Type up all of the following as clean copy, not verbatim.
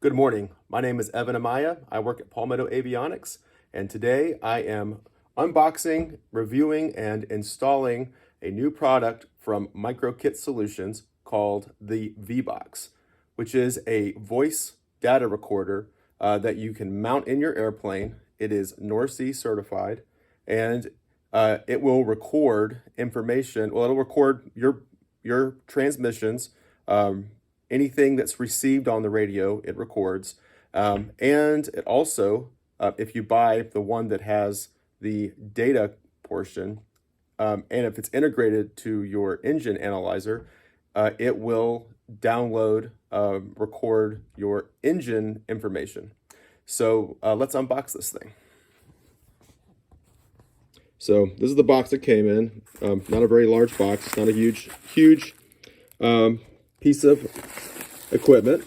Good morning. My name is Evan Amaya. I work at Palmetto Avionics, and today I am unboxing, reviewing, and installing a new product from Microkit Solutions called the VBox, which is a voice data recorder that you can mount in your airplane. It is NORC certified, and it will record information. Well, it'll record your transmissions. Anything that's received on the radio, it records. And it also, if you buy the one that has the data portion, and if it's integrated to your engine analyzer, it will download, record your engine information. So let's unbox this thing. So this is the box it came in. Not a very large box. It's not a huge piece of equipment.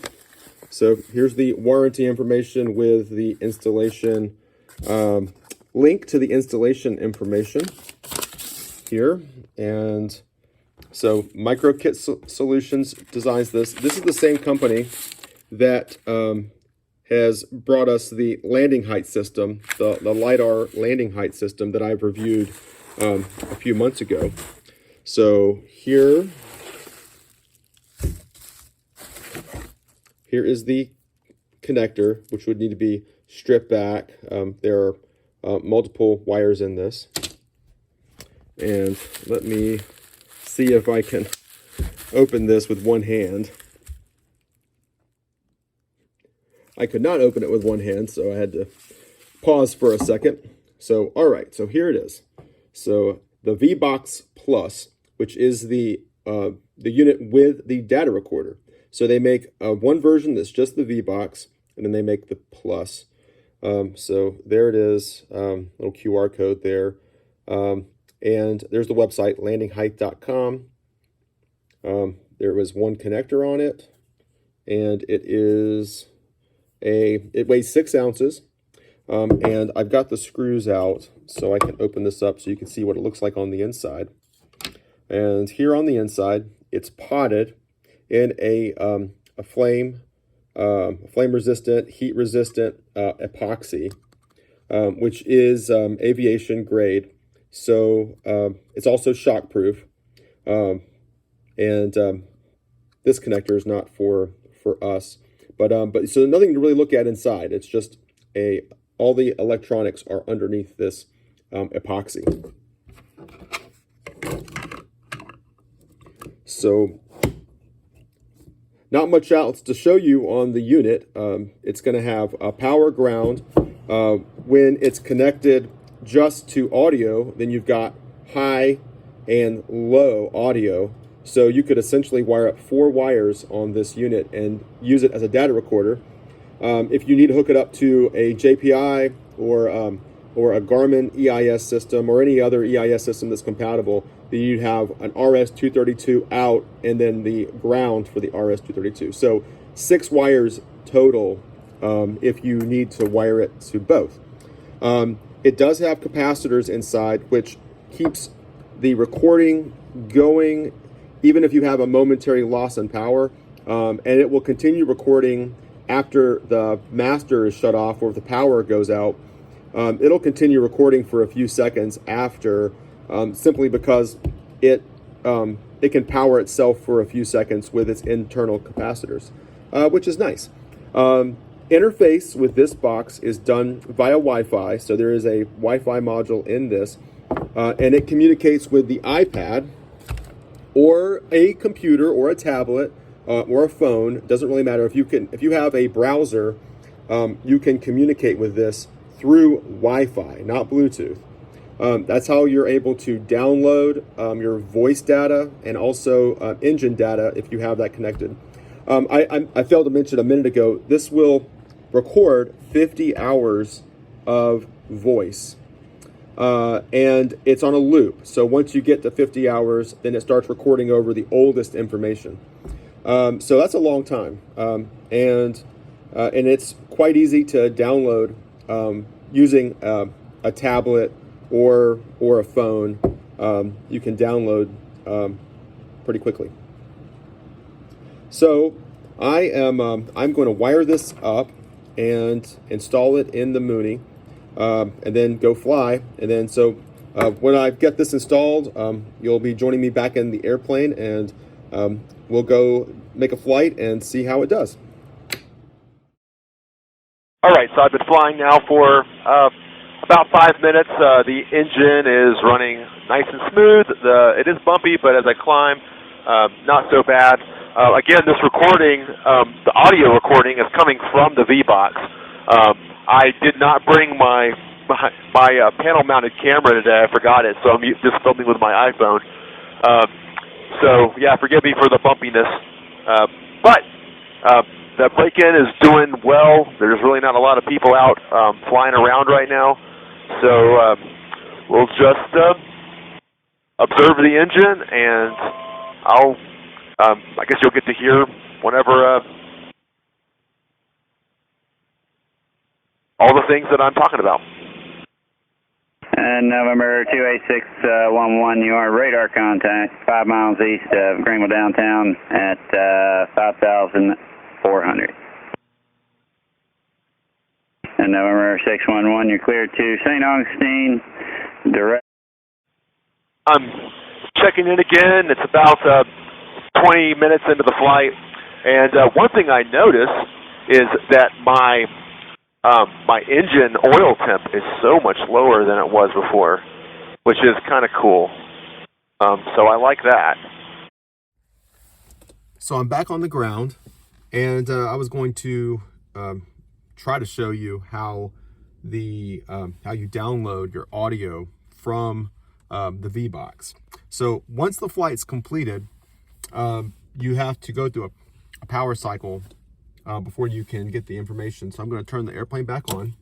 So here's the warranty information with the installation, link to the installation information here. And so Microkit Solutions designs this. This is the same company that has brought us the landing height system, the LiDAR landing height system that I've reviewed a few months ago. So here is the connector, which would need to be stripped back. There are multiple wires in this. And let me see if I can open this with one hand. I could not open it with one hand, so I had to pause for a second. So, all right, so here it is. So the VBox Plus, which is the unit with the data recorder. So they make one version that's just the VBox, and then they make the Plus. So there it is, little QR code there. And there's the website, landingheight.com. There was one connector on it, and it weighs 6 ounces. And I've got the screws out so I can open this up so you can see what it looks like on the inside. And here on the inside, it's potted in a flame resistant, heat resistant epoxy, which is aviation grade. So it's also shock proof. And this connector is not for us, but so nothing to really look at inside. It's just all the electronics are underneath this epoxy. So not much else to show you on the unit. It's going to have a power ground. When it's connected just to audio, then you've got high and low audio. So you could essentially wire up 4 wires on this unit and use it as a data recorder. If you need to hook it up to a JPI or a Garmin EIS system or any other EIS system that's compatible, then you'd have an RS-232 out and then the ground for the RS-232. So 6 wires total if you need to wire it to both. It does have capacitors inside, which keeps the recording going even if you have a momentary loss in power, and it will continue recording after the master is shut off or if the power goes out. It'll continue recording for a few seconds after, simply because it can power itself for a few seconds with its internal capacitors, which is nice. Interface with this box is done via Wi-Fi, so there is a Wi-Fi module in this, and it communicates with the iPad or a computer or a tablet or a phone. It doesn't really matter. If you have a browser, you can communicate with this through Wi-Fi, not Bluetooth. That's how you're able to download your voice data and also engine data if you have that connected. I failed to mention a minute ago, this will record 50 hours of voice. And it's on a loop. So once you get to 50 hours, then it starts recording over the oldest information. So that's a long time. And it's quite easy to download using a tablet or a phone. You can download pretty quickly. So I'm going to wire this up and install it in the Mooney, and then go fly. And then when I get this installed, you'll be joining me back in the airplane, and we'll go make a flight and see how it does. All right, so I've been flying now for about 5 minutes. The engine is running nice and smooth. It is bumpy, but as I climb, not so bad. Again, this recording, the audio recording, is coming from the VBox. I did not bring my panel-mounted camera today. I forgot it, so I'm just filming with my iPhone. So yeah, forgive me for the bumpiness. But the break-in is doing well. There's really not a lot of people out flying around right now, so we'll just observe the engine, and I guess you'll get to hear whenever all the things that I'm talking about. November 28611, you are radar contact 5 miles east of Greenville downtown at 5,400. And November 611, you're cleared to St. Augustine, direct. I'm checking in again. It's about 20 minutes into the flight, and one thing I noticed is that my engine oil temp is so much lower than it was before, which is kind of cool. So I like that. So I'm back on the ground, and I was going to try to show you how you download your audio from the VBox. So once the flight's completed, you have to go through a power cycle before you can get the information. So I'm going to turn the airplane back on.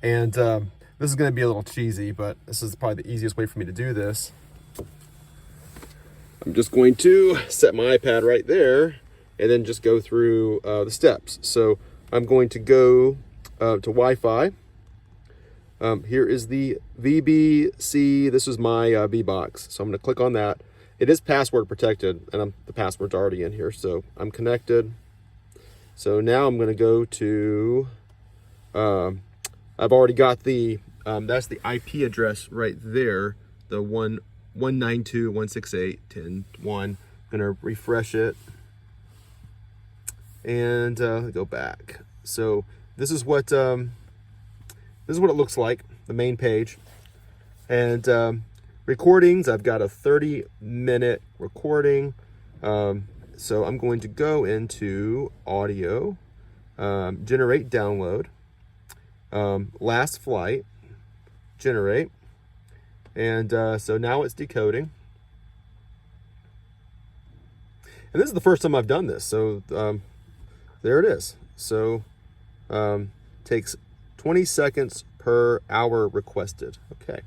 And this is going to be a little cheesy, but this is probably the easiest way for me to do this. I'm just going to set my iPad right there and then just go through the steps. So I'm going to go to Wi-Fi. Here is the VBC. This is my VBox. So I'm going to click on that. It is password protected, and the password's already in here, so I'm connected. So now I'm going to go to, I've already got that's the IP address right there, the 192.168.10.1. I'm going to refresh it and go back. So this is what it looks like, the main page. And recordings, I've got a 30-minute recording. So I'm going to go into audio, generate download, last flight, generate. And so now it's decoding. And this is the first time I've done this. So there it is. So takes 20 seconds per hour requested. Okay.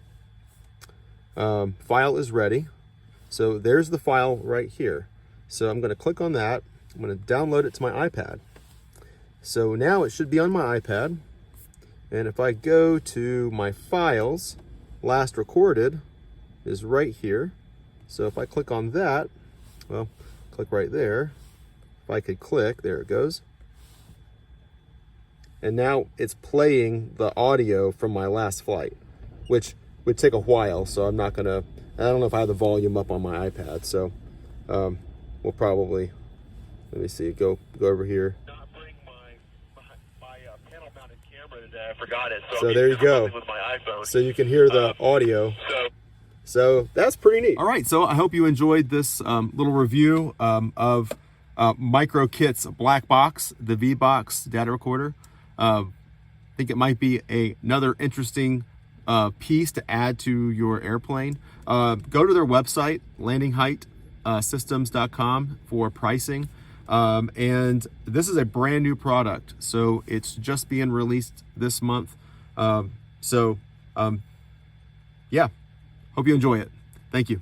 File is ready. So there's the file right here. So I'm going to click on that. I'm going to download it to my iPad. So now it should be on my iPad. And if I go to my files, last recorded is right here. So if I click on that, well, click right there. If I could click, there it goes. And now it's playing the audio from my last flight, which would take a while, so I'm not gonna, I don't know if I have the volume up on my iPad, so we'll probably, let me see, go over here. Not bring my panel-mounted camera today. I forgot it. So there you go. With my iPhone. So you can hear the audio. So that's pretty neat. All right, so I hope you enjoyed this little review of Microkit's black box, the VBox data recorder. I think it might be another interesting piece to add to your airplane. Go to their website, landinghightsystems.com, for pricing. And this is a brand new product, so it's just being released this month. Yeah, hope you enjoy it. Thank you.